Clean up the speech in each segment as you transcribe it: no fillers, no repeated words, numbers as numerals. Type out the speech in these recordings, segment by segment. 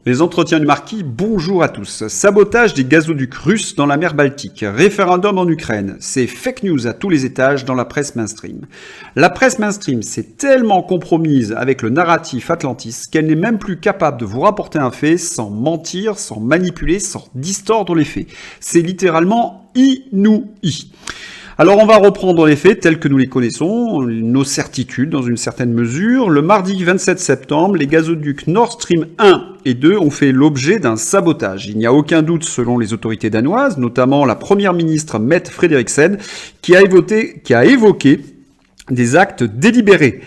Les entretiens du marquis, bonjour à tous. Sabotage des gazoducs russes dans la mer Baltique. Référendum en Ukraine. C'est fake news à tous les étages dans la presse mainstream. La presse mainstream s'est tellement compromise avec le narratif Atlantis qu'elle n'est même plus capable de vous rapporter un fait sans mentir, sans manipuler, sans distordre les faits. C'est littéralement inouï. Alors on va reprendre les faits tels que nous les connaissons, nos certitudes dans une certaine mesure. Le mardi 27 septembre, les gazoducs Nord Stream 1 et 2 ont fait l'objet d'un sabotage. Il n'y a aucun doute selon les autorités danoises, notamment la première ministre Mette Frederiksen, qui a évoqué des actes délibérés.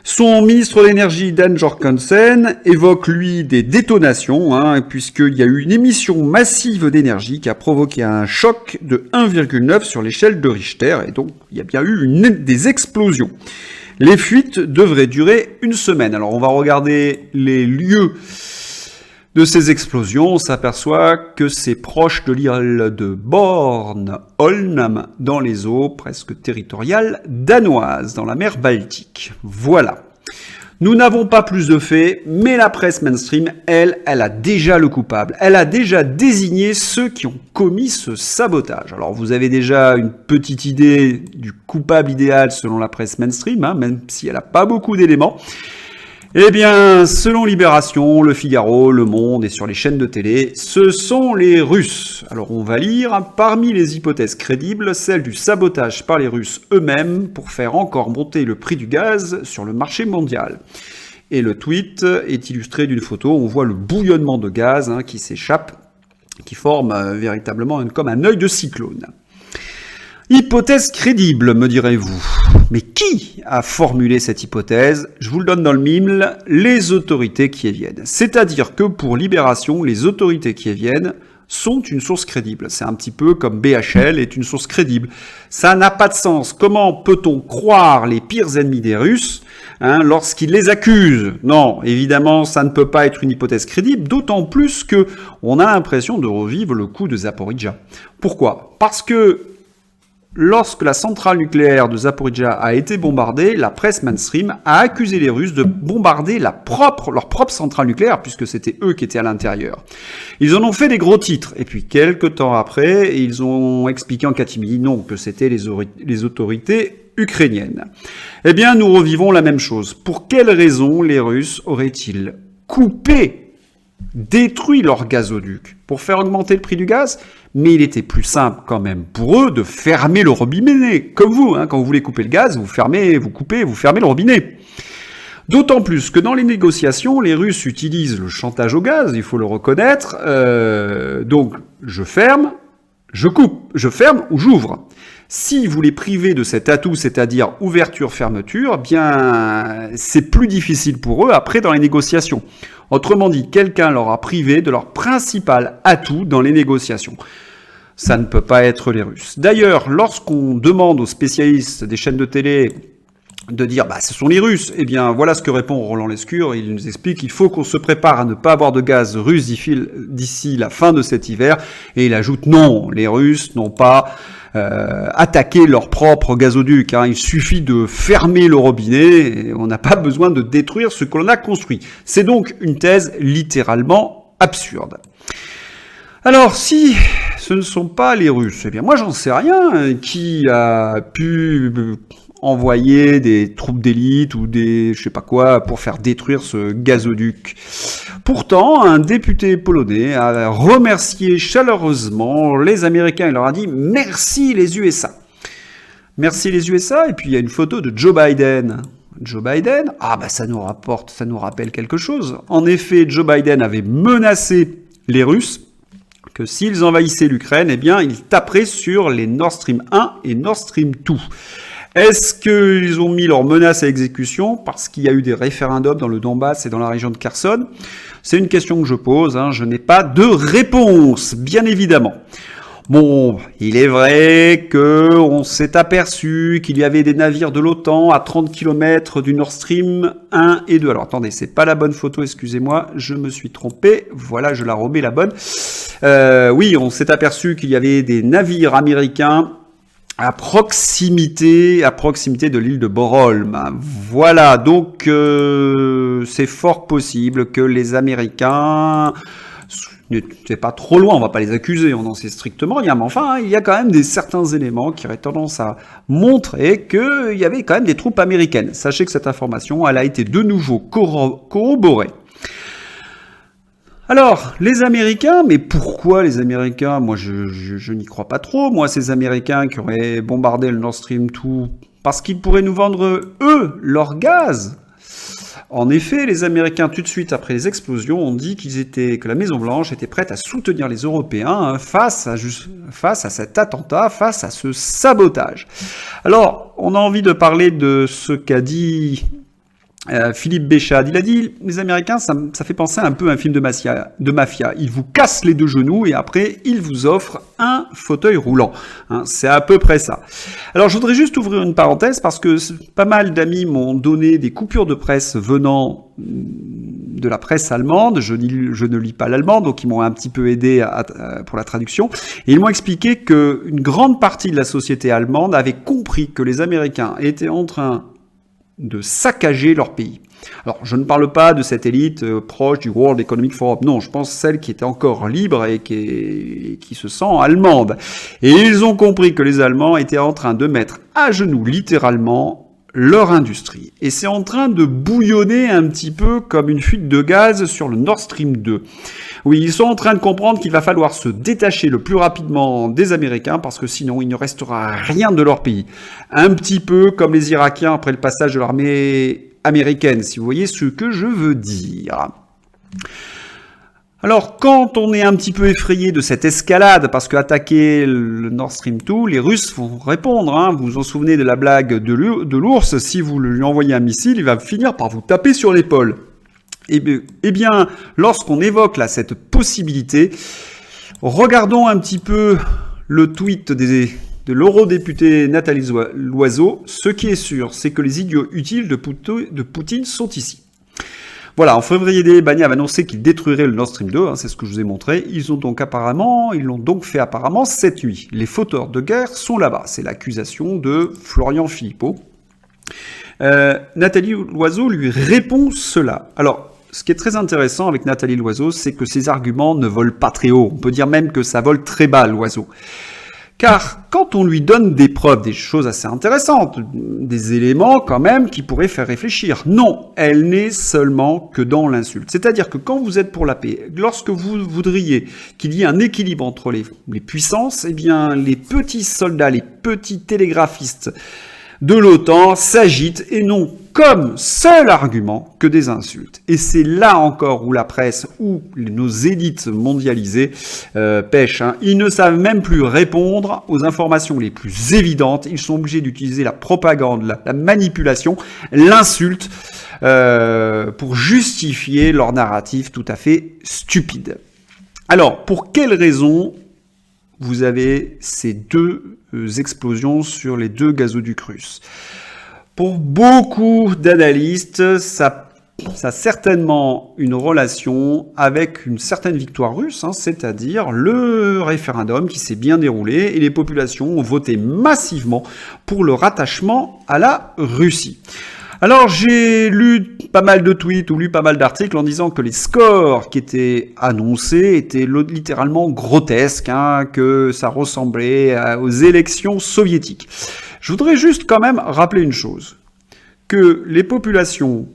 Son ministre de l'énergie, Dan Jorgensen, évoque, lui, des détonations, puisqu'il y a eu une émission massive d'énergie qui a provoqué un choc de 1,9 sur l'échelle de Richter, et donc il y a bien eu des explosions. Les fuites devraient durer une semaine. Alors on va regarder les lieux de ces explosions. On s'aperçoit que c'est proche de l'île de Bornholm, dans les eaux presque territoriales danoises, dans la mer Baltique. Voilà. Nous n'avons pas plus de faits, mais la presse mainstream, elle a déjà le coupable. Elle a déjà désigné ceux qui ont commis ce sabotage. Alors vous avez déjà une petite idée du coupable idéal selon la presse mainstream, même si elle n'a pas beaucoup d'éléments. Eh bien, selon Libération, Le Figaro, Le Monde et sur les chaînes de télé, ce sont les Russes. Alors on va lire, parmi les hypothèses crédibles, celle du sabotage par les Russes eux-mêmes pour faire encore monter le prix du gaz sur le marché mondial. Et le tweet est illustré d'une photo, on voit le bouillonnement de gaz qui s'échappe, qui forme véritablement comme un œil de cyclone. Hypothèse crédible, me direz-vous. Mais qui a formulé cette hypothèse? Je vous le donne dans le mille, les autorités kieviennes. C'est-à-dire que pour Libération, les autorités kieviennes sont une source crédible. C'est un petit peu comme BHL est une source crédible. Ça n'a pas de sens. Comment peut-on croire les pires ennemis des Russes lorsqu'ils les accusent? Non, évidemment, ça ne peut pas être une hypothèse crédible, d'autant plus que on a l'impression de revivre le coup de Zaporijjia. Pourquoi? Parce que lorsque la centrale nucléaire de Zaporijjia a été bombardée, la presse mainstream a accusé les Russes de bombarder leur propre centrale nucléaire, puisque c'était eux qui étaient à l'intérieur. Ils en ont fait des gros titres, et puis quelques temps après, ils ont expliqué en catimini, non, que c'était les autorités ukrainiennes. Eh bien, nous revivons la même chose. Pour quelles raisons les Russes auraient-ils détruit leur gazoduc pour faire augmenter le prix du gaz? Mais il était plus simple quand même pour eux de fermer le robinet. Comme vous, quand vous voulez couper le gaz, vous fermez le robinet. D'autant plus que dans les négociations, les Russes utilisent le chantage au gaz, il faut le reconnaître. Donc, je ferme, je coupe, je ferme ou j'ouvre. Si vous les privez de cet atout, c'est-à-dire ouverture-fermeture, bien, c'est plus difficile pour eux après dans les négociations. Autrement dit, quelqu'un leur a privé de leur principal atout dans les négociations. Ça ne peut pas être les Russes. D'ailleurs, lorsqu'on demande aux spécialistes des chaînes de télé de dire ce sont les Russes, eh bien voilà ce que répond Roland Lescure. Il nous explique qu'il faut qu'on se prépare à ne pas avoir de gaz russe d'ici la fin de cet hiver. Et il ajoute non, les Russes n'ont pas attaqué leur propre gazoduc. Il suffit de fermer le robinet et on n'a pas besoin de détruire ce que l'on a construit. C'est donc une thèse littéralement absurde. Alors, si ce ne sont pas les Russes, eh bien moi j'en sais rien, qui a pu envoyer des troupes d'élite ou des je sais pas quoi pour faire détruire ce gazoduc. Pourtant, un député polonais a remercié chaleureusement les Américains. Il leur a dit « Merci les USA ». Merci les USA, et puis il y a une photo de Joe Biden. Joe Biden, ça nous rappelle quelque chose. En effet, Joe Biden avait menacé les Russes que s'ils envahissaient l'Ukraine, eh bien, ils taperaient sur les Nord Stream 1 et Nord Stream 2. Est-ce qu'ils ont mis leurs menaces à exécution parce qu'il y a eu des référendums dans le Donbass et dans la région de Kherson? C'est une question que je pose, je n'ai pas de réponse, bien évidemment. Bon, il est vrai qu'on s'est aperçu qu'il y avait des navires de l'OTAN à 30 km du Nord Stream 1 et 2. Alors attendez, c'est pas la bonne photo, excusez-moi, je me suis trompé. Voilà, je la remets la bonne. Oui, on s'est aperçu qu'il y avait des navires américains à proximité de l'île de Bornholm. Voilà, donc c'est fort possible que les Américains n'étaient pas trop loin, on va pas les accuser, on en sait strictement rien, mais enfin, il y a quand même certains éléments qui auraient tendance à montrer qu'il y avait quand même des troupes américaines. Sachez que cette information, elle a été de nouveau corroborée. Alors, les Américains, mais pourquoi les Américains? Moi, je n'y crois pas trop. Moi, ces Américains qui auraient bombardé le Nord Stream 2, parce qu'ils pourraient nous vendre, eux, leur gaz. En effet, les Américains, tout de suite après les explosions, ont dit que la Maison-Blanche était prête à soutenir les Européens face à cet attentat, face à ce sabotage. Alors, on a envie de parler de ce qu'a dit Philippe Béchade. Il a dit, les Américains, ça fait penser un peu à un film de mafia. Ils vous cassent les deux genoux et après, ils vous offrent un fauteuil roulant. Hein, c'est à peu près ça. Alors, je voudrais juste ouvrir une parenthèse parce que pas mal d'amis m'ont donné des coupures de presse venant de la presse allemande. Je ne lis pas l'allemand, donc ils m'ont un petit peu aidé pour la traduction. Et ils m'ont expliqué qu'une grande partie de la société allemande avait compris que les Américains étaient en train de saccager leur pays. Alors, je ne parle pas de cette élite proche du World Economic Forum. Non, je pense celle qui était encore libre et qui se sent allemande. Et ils ont compris que les Allemands étaient en train de mettre à genoux, littéralement, leur industrie. Et c'est en train de bouillonner un petit peu comme une fuite de gaz sur le Nord Stream 2. Oui, ils sont en train de comprendre qu'il va falloir se détacher le plus rapidement des Américains parce que sinon il ne restera rien de leur pays. Un petit peu comme les Irakiens après le passage de l'armée américaine, si vous voyez ce que je veux dire. Alors, quand on est un petit peu effrayé de cette escalade, parce qu'attaquer le Nord Stream 2, les Russes vont répondre. Hein. Vous vous en souvenez de la blague de l'ours, si vous lui envoyez un missile, il va finir par vous taper sur l'épaule. Eh bien, lorsqu'on évoque là cette possibilité, regardons un petit peu le tweet de l'eurodéputée Nathalie Loiseau. Ce qui est sûr, c'est que les idiots utiles de Poutine sont ici. Voilà, en février, Bagnav a annoncé qu'il détruirait le Nord Stream 2, hein, c'est ce que je vous ai montré. Ils l'ont donc fait apparemment cette nuit. Les fauteurs de guerre sont là-bas. C'est l'accusation de Florian Philippot. Nathalie Loiseau lui répond cela. Alors, ce qui est très intéressant avec Nathalie Loiseau, c'est que ses arguments ne volent pas très haut. On peut dire même que ça vole très bas, Loiseau. Car quand on lui donne des preuves, des choses assez intéressantes, des éléments quand même qui pourraient faire réfléchir, non, elle n'est seulement que dans l'insulte. C'est-à-dire que quand vous êtes pour la paix, lorsque vous voudriez qu'il y ait un équilibre entre les puissances, eh bien les petits soldats, les petits télégraphistes de l'OTAN s'agitent et n'ont comme seul argument que des insultes. Et c'est là encore où la presse, où nos élites mondialisées pêchent. Hein. Ils ne savent même plus répondre aux informations les plus évidentes. Ils sont obligés d'utiliser la propagande, la manipulation, l'insulte pour justifier leur narratif tout à fait stupide. Alors, pour quelles raisons vous avez ces deux explosions sur les deux gazoducs russes? Pour beaucoup d'analystes, ça a certainement une relation avec une certaine victoire russe, hein, c'est-à-dire le référendum qui s'est bien déroulé et les populations ont voté massivement pour le rattachement à la Russie. Alors j'ai lu pas mal de tweets ou lu pas mal d'articles en disant que les scores qui étaient annoncés étaient littéralement grotesques, hein, que ça ressemblait aux élections soviétiques. Je voudrais juste quand même rappeler une chose, que les populations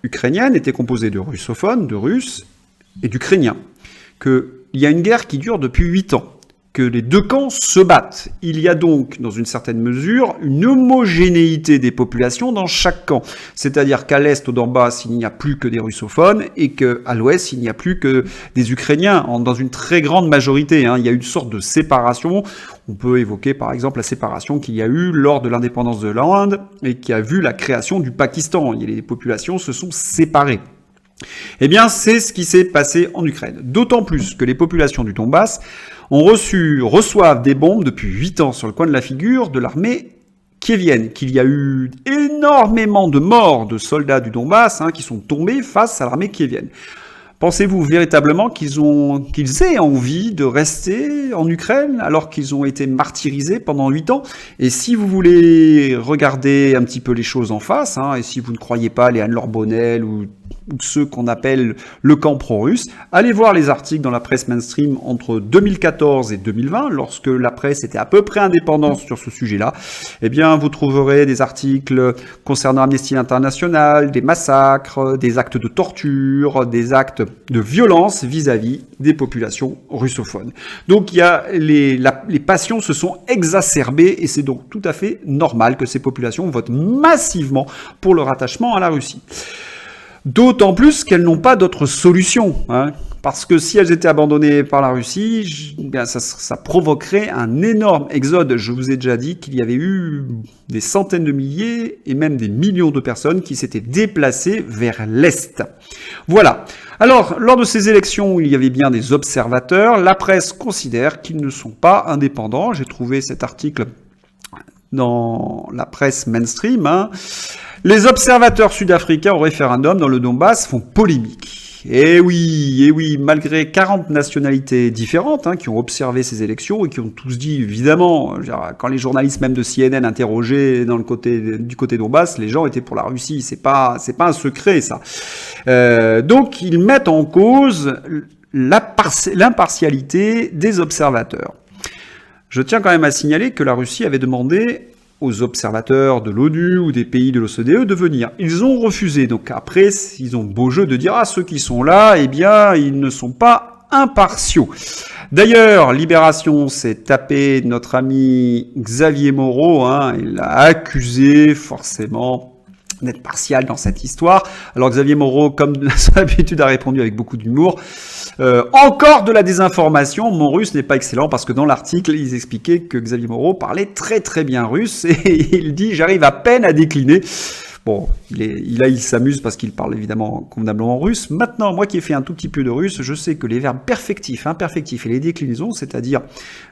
ukrainiennes étaient composées de russophones, de Russes et d'Ukrainiens, qu'il y a une guerre qui dure depuis 8 ans, que les deux camps se battent. Il y a donc, dans une certaine mesure, une homogénéité des populations dans chaque camp. C'est-à-dire qu'à l'est, au Donbass, il n'y a plus que des russophones et qu'à l'ouest, il n'y a plus que des Ukrainiens, dans une très grande majorité. Hein. Il y a une sorte de séparation. On peut évoquer, par exemple, la séparation qu'il y a eu lors de l'indépendance de l'Inde et qui a vu la création du Pakistan. Les populations se sont séparées. Eh bien, c'est ce qui s'est passé en Ukraine. D'autant plus que les populations du Donbass reçoivent des bombes depuis 8 ans sur le coin de la figure de l'armée kievienne, qu'il y a eu énormément de morts de soldats du Donbass qui sont tombés face à l'armée kievienne. Pensez-vous véritablement qu'ils aient envie de rester en Ukraine alors qu'ils ont été martyrisés pendant 8 ans? Et si vous voulez regarder un petit peu les choses en face, hein, et si vous ne croyez pas les Anne-Laure Bonnel ou ceux qu'on appelle le camp pro-russe, allez voir les articles dans la presse mainstream entre 2014 et 2020, lorsque la presse était à peu près indépendante sur ce sujet-là. Eh bien, vous trouverez des articles concernant Amnesty International, des massacres, des actes de torture, des actes de violence vis-à-vis des populations russophones. Donc, les passions se sont exacerbées et c'est donc tout à fait normal que ces populations votent massivement pour le rattachement à la Russie. D'autant plus qu'elles n'ont pas d'autre solution, hein, parce que si elles étaient abandonnées par la Russie, bien ça provoquerait un énorme exode. Je vous ai déjà dit qu'il y avait eu des centaines de milliers et même des millions de personnes qui s'étaient déplacées vers l'Est. Voilà. Alors, lors de ces élections, il y avait bien des observateurs. La presse considère qu'ils ne sont pas indépendants. J'ai trouvé cet article dans la presse mainstream, hein. Les observateurs sud-africains au référendum dans le Donbass font polémique. Et oui, malgré 40 nationalités différentes, hein, qui ont observé ces élections et qui ont tous dit, évidemment, quand les journalistes même de CNN interrogeaient du côté Donbass, les gens étaient pour la Russie. C'est pas un secret, ça. Donc, ils mettent en cause l'impartialité des observateurs. Je tiens quand même à signaler que la Russie avait demandé aux observateurs de l'ONU ou des pays de l'OCDE de venir. Ils ont refusé. Donc après, ils ont beau jeu de dire « Ah, ceux qui sont là, eh bien, ils ne sont pas impartiaux ». D'ailleurs, Libération s'est tapé notre ami Xavier Moreau, hein, il l'a accusé forcément d'être partial dans cette histoire. Alors Xavier Moreau, comme de son habitude, a répondu avec beaucoup d'humour. Encore de la désinformation, mon russe n'est pas excellent parce que dans l'article, ils expliquaient que Xavier Moreau parlait très très bien russe et il dit « j'arrive à peine à décliner ». Bon, il s'amuse parce qu'il parle évidemment convenablement russe. Maintenant, moi qui ai fait un tout petit peu de russe, je sais que les verbes perfectifs, imperfectifs et les déclinaisons, c'est-à-dire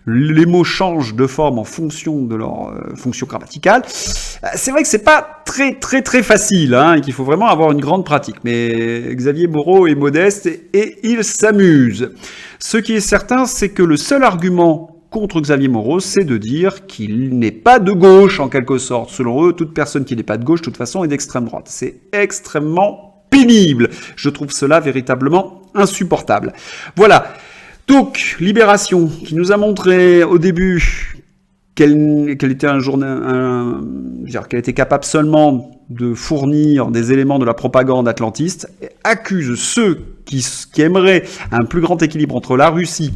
les mots changent de forme en fonction de leur fonction grammaticale, c'est vrai que c'est pas très très très facile, hein, et qu'il faut vraiment avoir une grande pratique. Mais Xavier Moreau est modeste et il s'amuse. Ce qui est certain, c'est que le seul argument contre Xavier Moreau, c'est de dire qu'il n'est pas de gauche, en quelque sorte. Selon eux, toute personne qui n'est pas de gauche, de toute façon, est d'extrême droite. C'est extrêmement pénible. Je trouve cela véritablement insupportable. Voilà. Donc, Libération, qui nous a montré au début qu'elle était qu'elle était capable seulement de fournir des éléments de la propagande atlantiste, accuse ceux qui aimeraient un plus grand équilibre entre la Russie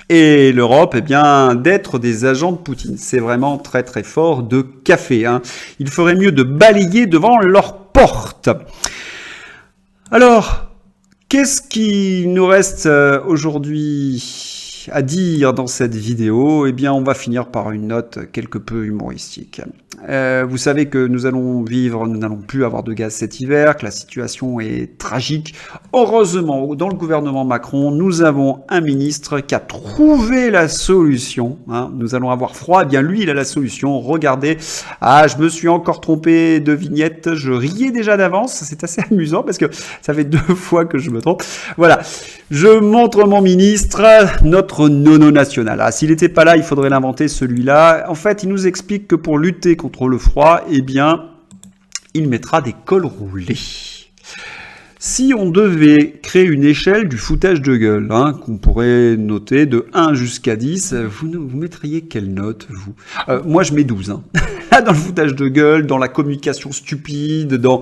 et l'Europe, eh bien, d'être des agents de Poutine. C'est vraiment très très fort de café, hein. Il ferait mieux de balayer devant leur porte. Alors, qu'est-ce qui nous reste aujourd'hui à dire dans cette vidéo? Eh bien, on va finir par une note quelque peu humoristique. Vous savez que nous n'allons plus avoir de gaz cet hiver, que la situation est tragique. Heureusement, dans le gouvernement Macron, nous avons un ministre qui a trouvé la solution, hein. Nous allons avoir froid, eh bien lui, il a la solution. Regardez, je me suis encore trompé de vignette, je riais déjà d'avance, c'est assez amusant parce que ça fait 2 fois que je me trompe. Voilà, je montre mon ministre, notre nono national. S'il n'était pas là, il faudrait l'inventer, celui-là. En fait, il nous explique que pour lutter contre le froid, eh bien, il mettra des cols roulés. Si on devait créer une échelle du foutage de gueule, hein, qu'on pourrait noter de 1 jusqu'à 10, vous mettriez quelle note, vous? Moi, je mets 12. Hein. Dans le foutage de gueule, dans la communication stupide, dans...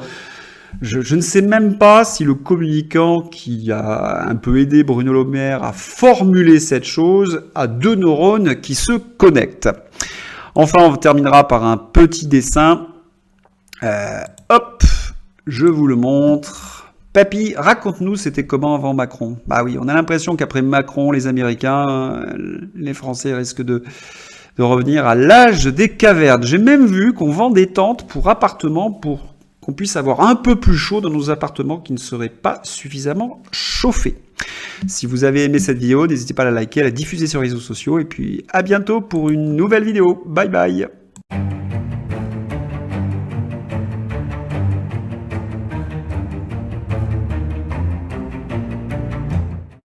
Je ne sais même pas si le communicant qui a un peu aidé Bruno Le Maire à formuler cette chose a 2 neurones qui se connectent. Enfin, on terminera par un petit dessin. Hop, je vous le montre. Papy, raconte-nous, c'était comment avant Macron? Bah oui, on a l'impression qu'après Macron, les Américains, les Français risquent de revenir à l'âge des cavernes. J'ai même vu qu'on vend des tentes pour appartements pour qu'on puisse avoir un peu plus chaud dans nos appartements qui ne seraient pas suffisamment chauffés. Si vous avez aimé cette vidéo, n'hésitez pas à la liker, à la diffuser sur les réseaux sociaux, et puis à bientôt pour une nouvelle vidéo. Bye bye.